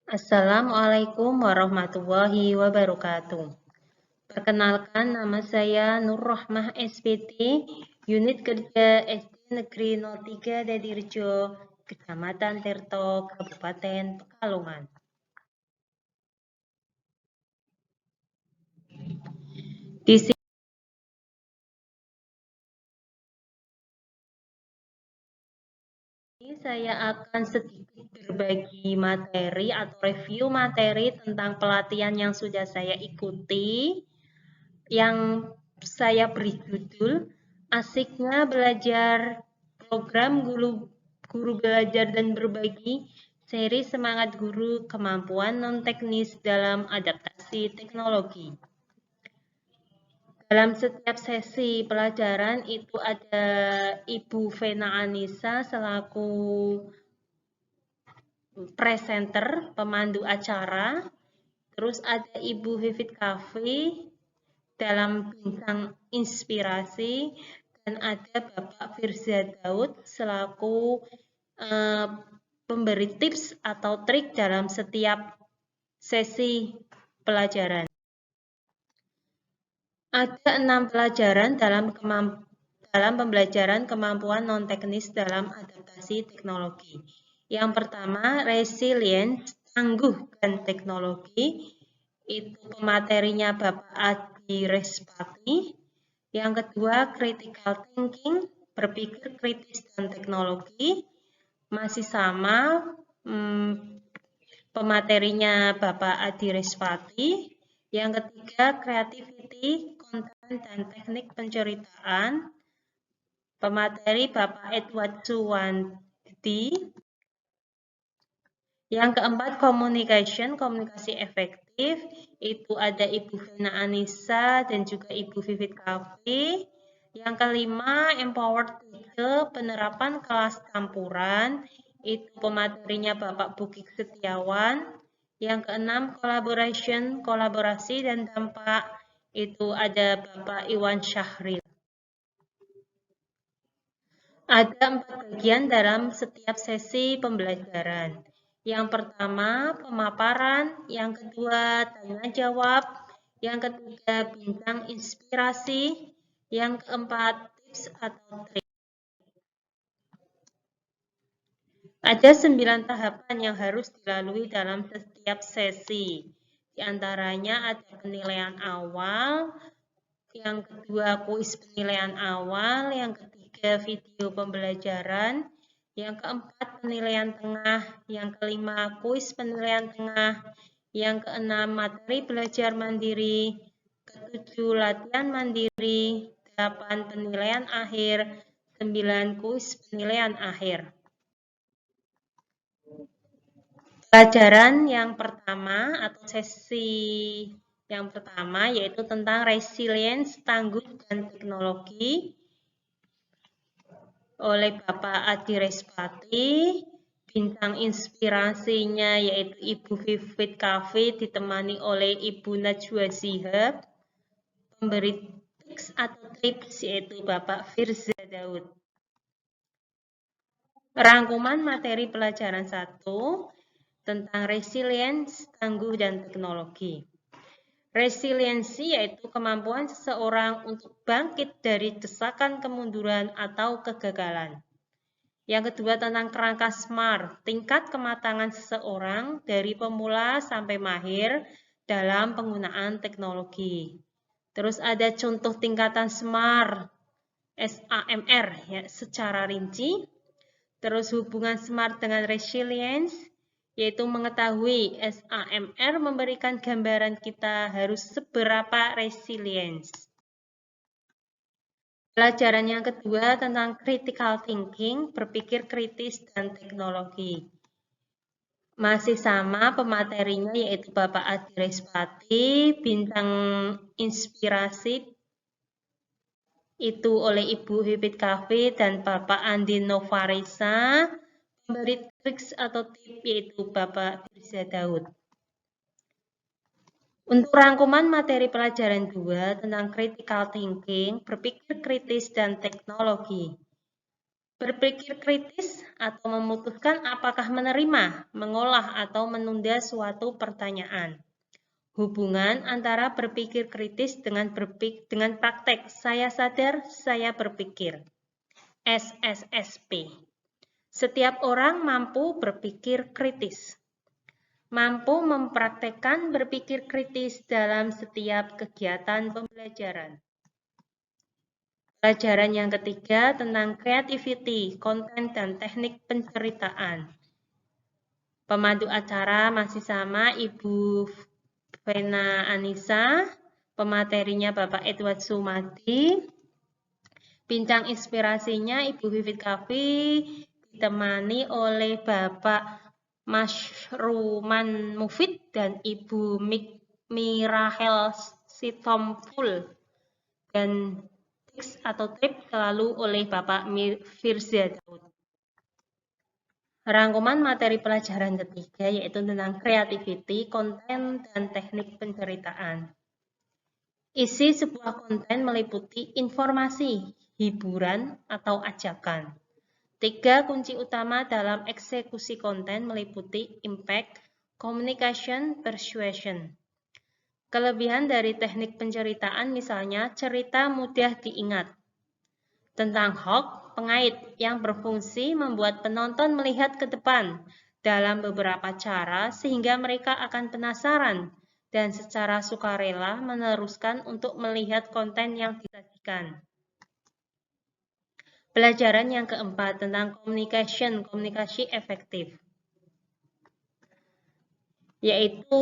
Assalamualaikum warahmatullahi wabarakatuh. Perkenalkan, nama saya Nur Rohmah SPT, Unit Kerja SD Negeri 03 Dadirejo, Kecamatan Tirto, Kabupaten Pekalongan. Di sini saya akan sedikit berbagi materi atau review materi tentang pelatihan yang sudah saya ikuti, yang saya beri judul Asiknya Belajar Program Guru Belajar dan Berbagi, seri Semangat Guru Kemampuan Non-Teknis dalam Adaptasi Teknologi. Dalam setiap sesi pelajaran itu ada Ibu Vena Anissa selaku presenter, pemandu acara. Terus ada Ibu Vivit Kavi dalam bintang inspirasi, dan ada Bapak Firza Daud selaku pemberi tips atau trik dalam setiap sesi pelajaran. Ada 6 pelajaran dalam pembelajaran kemampuan non-teknis dalam adaptasi teknologi. Yang pertama, resilience, tangguh dan teknologi. Itu pematerinya Bapak Adi Respati. Yang kedua, critical thinking, berpikir kritis dan teknologi. Masih sama, pematerinya Bapak Adi Respati. Yang ketiga, creativity, konten dan teknik penceritaan, pemateri Bapak Edward Suwandi. Yang keempat, communication, komunikasi efektif, itu ada Ibu Vena Anissa dan juga Ibu Vivit Kavi. Yang kelima, empowered teacher, penerapan kelas campuran, itu pematerinya Bapak Bukik Setiawan. Yang keenam, collaboration, kolaborasi dan dampak, itu ada Bapak Iwan Syahril. Ada 4 bagian dalam setiap sesi pembelajaran. Yang pertama, pemaparan. Yang kedua, tanya jawab. Yang ketiga, bintang inspirasi. Yang keempat, tips atau trik. Ada 9 tahapan yang harus dilalui dalam setiap sesi. Di antaranya ada penilaian awal, yang kedua kuis penilaian awal, yang ketiga video pembelajaran, yang keempat penilaian tengah, yang kelima kuis penilaian tengah, yang keenam materi belajar mandiri, ketujuh latihan mandiri, 8 penilaian akhir, 9 kuis penilaian akhir. Pelajaran yang pertama atau sesi yang pertama yaitu tentang resilience, tangguh dan teknologi oleh Bapak Adi Respati. Bintang inspirasinya yaitu Ibu Vivit Kavi ditemani oleh Ibu Najwa Shihab. Pemberi tips atau tips yaitu Bapak Firza Daud. Rangkuman materi pelajaran 1 tentang resilience, tangguh, dan teknologi. Resiliensi yaitu kemampuan seseorang untuk bangkit dari desakan kemunduran atau kegagalan. Yang kedua tentang kerangka SMART, tingkat kematangan seseorang dari pemula sampai mahir dalam penggunaan teknologi. Terus ada contoh tingkatan SMART, SAMR ya, secara rinci. Terus hubungan SMART dengan resilience, yaitu mengetahui SAMR memberikan gambaran kita harus seberapa resilience. Pelajaran yang kedua tentang critical thinking, berpikir kritis dan teknologi. Masih sama pematerinya yaitu Bapak Adi Respati, bintang inspirasi itu oleh Ibu Vivit Kavi dan Bapak Andi Novarisa. Pemberi triks atau tip yaitu Bapak Firza Daud. Untuk rangkuman materi pelajaran 2 tentang critical thinking, berpikir kritis dan teknologi. Berpikir kritis atau memutuskan apakah menerima, mengolah, atau menunda suatu pertanyaan. Hubungan antara berpikir kritis dengan praktek saya sadar, saya berpikir. SSSP. Setiap orang mampu berpikir kritis. Mampu mempraktekkan berpikir kritis dalam setiap kegiatan pembelajaran. Pelajaran yang ketiga tentang creativity, konten, dan teknik penceritaan. Pemandu acara masih sama, Ibu Vena Anissa. Pematerinya Bapak Edward Sumadi. Bincang inspirasinya Ibu Vivit Kavi, ditemani oleh Bapak Masyruman Mufid dan Ibu Mirahel Sitompul. Dan tips atau trip selalu oleh Bapak Firza Daud. Rangkuman materi pelajaran ketiga yaitu tentang creativity, konten, dan teknik penceritaan. Isi sebuah konten meliputi informasi, hiburan, atau ajakan. 3 kunci utama dalam eksekusi konten meliputi impact, communication, persuasion. Kelebihan dari teknik penceritaan misalnya cerita mudah diingat. Tentang hook, pengait yang berfungsi membuat penonton melihat ke depan dalam beberapa cara sehingga mereka akan penasaran dan secara sukarela meneruskan untuk melihat konten yang disajikan. Pelajaran yang keempat tentang komunikasi efektif. Yaitu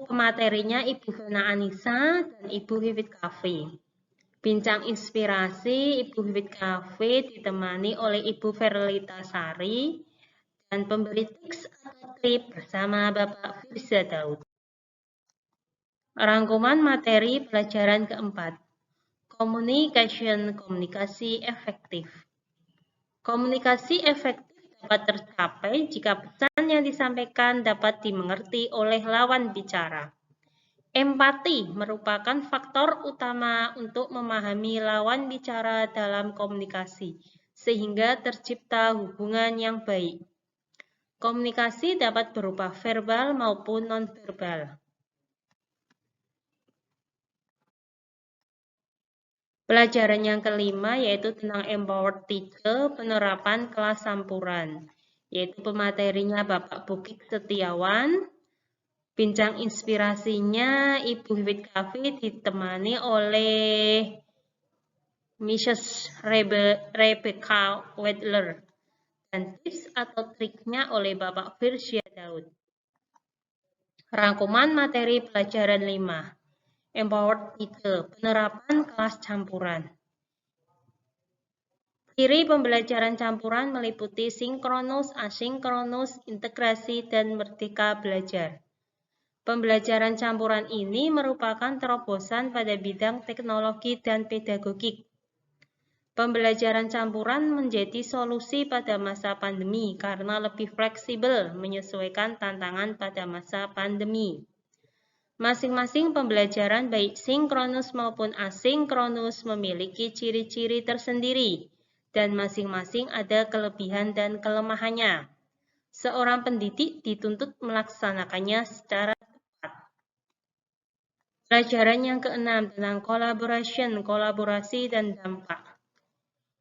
pematerinya Ibu Vena Anissa dan Ibu Vivit Kavi. Bincang inspirasi Ibu Vivit Kavi ditemani oleh Ibu Verlita Sari dan pemberi tips atau trip bersama Bapak Firza Daud. Rangkuman materi pelajaran keempat. Komunikasi efektif. Komunikasi efektif dapat tercapai jika pesan yang disampaikan dapat dimengerti oleh lawan bicara. Empati merupakan faktor utama untuk memahami lawan bicara dalam komunikasi, sehingga tercipta hubungan yang baik. Komunikasi dapat berupa verbal maupun nonverbal. Pelajaran yang kelima yaitu tentang empowered teacher, penerapan kelas campuran, yaitu pematerinya Bapak Bukit Setiawan. Bincang inspirasinya Ibu Vivit Kavi ditemani oleh Mrs. Rebecca Wedler dan tips atau triknya oleh Bapak Firza Daud. Rangkuman materi pelajaran 5. Empowered Teacher, penerapan kelas campuran. Ciri pembelajaran campuran meliputi sinkronus, asinkronus, integrasi, dan merdeka belajar. Pembelajaran campuran ini merupakan terobosan pada bidang teknologi dan pedagogik. Pembelajaran campuran menjadi solusi pada masa pandemi karena lebih fleksibel menyesuaikan tantangan pada masa pandemi. Masing-masing pembelajaran baik sinkronus maupun asinkronus memiliki ciri-ciri tersendiri dan masing-masing ada kelebihan dan kelemahannya. Seorang pendidik dituntut melaksanakannya secara tepat. Pelajaran yang keenam tentang kolaborasi dan dampak.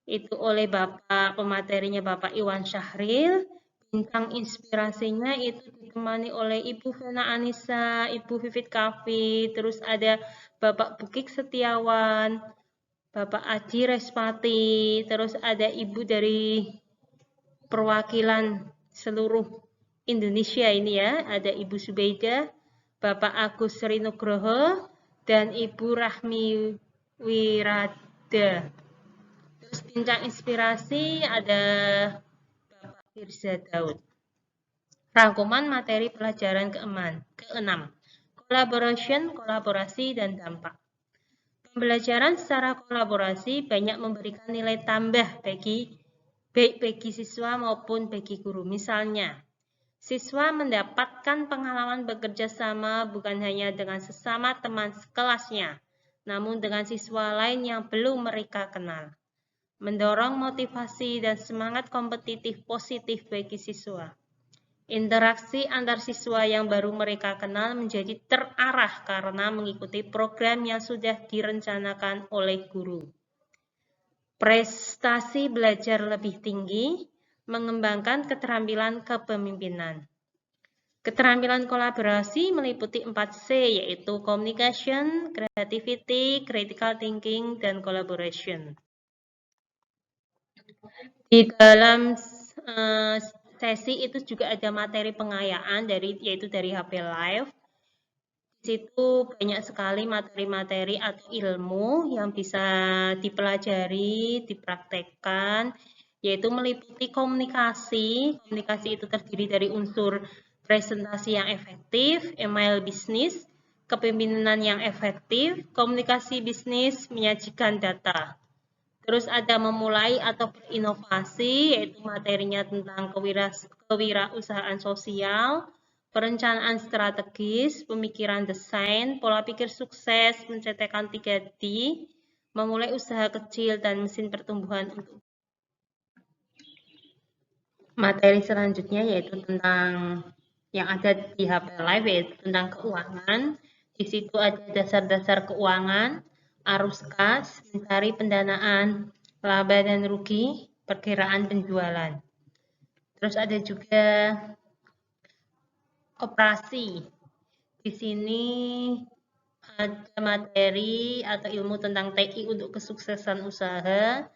Itu oleh pematerinya Bapak Iwan Syahril. Bintang inspirasinya itu ditemani oleh Ibu Vena Anissa, Ibu Vivit Kavi, terus ada Bapak Bukit Setiawan, Bapak Aji Respati, terus ada Ibu dari perwakilan seluruh Indonesia ini ya, ada Ibu Subeida, Bapak Agus Rinugroho, dan Ibu Rahmi Wirada. Terus bincang inspirasi ada Bapak Firza Daud. Rangkuman materi pelajaran keenam. Kolaborasi, dan dampak. Pembelajaran secara kolaborasi banyak memberikan nilai tambah baik bagi siswa maupun bagi guru. Misalnya, siswa mendapatkan pengalaman bekerja sama bukan hanya dengan sesama teman sekelasnya, namun dengan siswa lain yang belum mereka kenal. mendorong motivasi dan semangat kompetitif positif bagi siswa. Interaksi antar siswa yang baru mereka kenal menjadi terarah karena mengikuti program yang sudah direncanakan oleh guru. Prestasi belajar lebih tinggi, mengembangkan keterampilan kepemimpinan. Keterampilan kolaborasi meliputi 4C, yaitu communication, creativity, critical thinking, dan collaboration. Di dalam sesi itu juga ada materi pengayaan yaitu dari HP Live. Di situ banyak sekali materi-materi atau ilmu yang bisa dipelajari, dipraktekkan, yaitu meliputi komunikasi. Komunikasi itu terdiri dari unsur presentasi yang efektif, email bisnis, kepemimpinan yang efektif, komunikasi bisnis, menyajikan data. Terus ada memulai atau berinovasi, yaitu materinya tentang kewirausahaan sosial, perencanaan strategis, pemikiran desain, pola pikir sukses, mencetakkan 3D, memulai usaha kecil dan mesin pertumbuhan untuk materi selanjutnya yaitu tentang yang ada di HP Live, yaitu tentang keuangan. Di situ ada dasar-dasar keuangan, arus kas, mencari pendanaan, laba dan rugi, perkiraan penjualan. Terus ada juga operasi. Di sini ada materi atau ilmu tentang TI untuk kesuksesan usaha,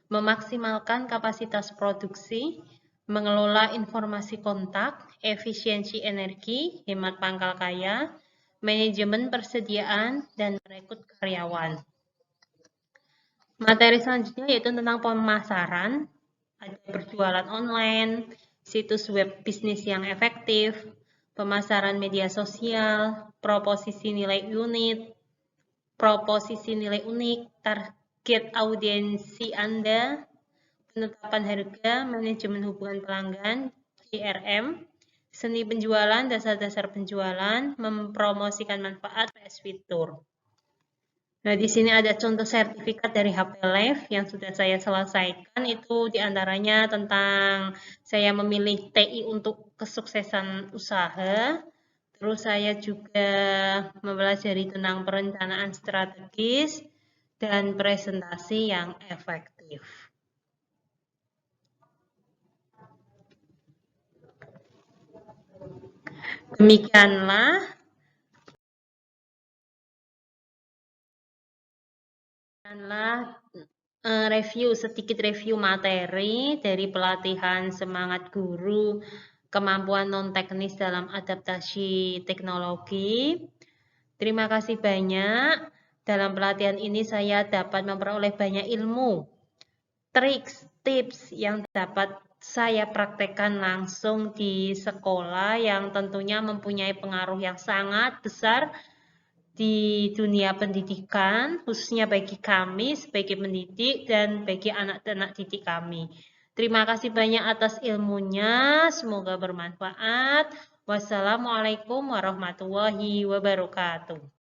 memaksimalkan kapasitas produksi, mengelola informasi kontak, efisiensi energi, hemat pangkal kaya, manajemen persediaan, dan merekrut karyawan. Materi selanjutnya yaitu tentang pemasaran, ada berjualan online, situs web bisnis yang efektif, pemasaran media sosial, proposisi nilai unik, target audiensi Anda, penetapan harga, manajemen hubungan pelanggan, CRM, seni penjualan, dasar-dasar penjualan, mempromosikan manfaat, PS fitur. Nah, di sini ada contoh sertifikat dari HP Live yang sudah saya selesaikan. Itu diantaranya tentang saya memilih TI untuk kesuksesan usaha. Terus saya juga mempelajari tentang perencanaan strategis dan presentasi yang efektif. Demikianlah sedikit review materi dari pelatihan semangat guru kemampuan non-teknis dalam adaptasi teknologi. Terima kasih banyak. Dalam pelatihan ini saya dapat memperoleh banyak ilmu, trik, tips yang dapat saya praktekkan langsung di sekolah yang tentunya mempunyai pengaruh yang sangat besar di dunia pendidikan, khususnya bagi kami sebagai pendidik dan bagi anak-anak didik kami. Terima kasih banyak atas ilmunya, semoga bermanfaat. Wassalamualaikum warahmatullahi wabarakatuh.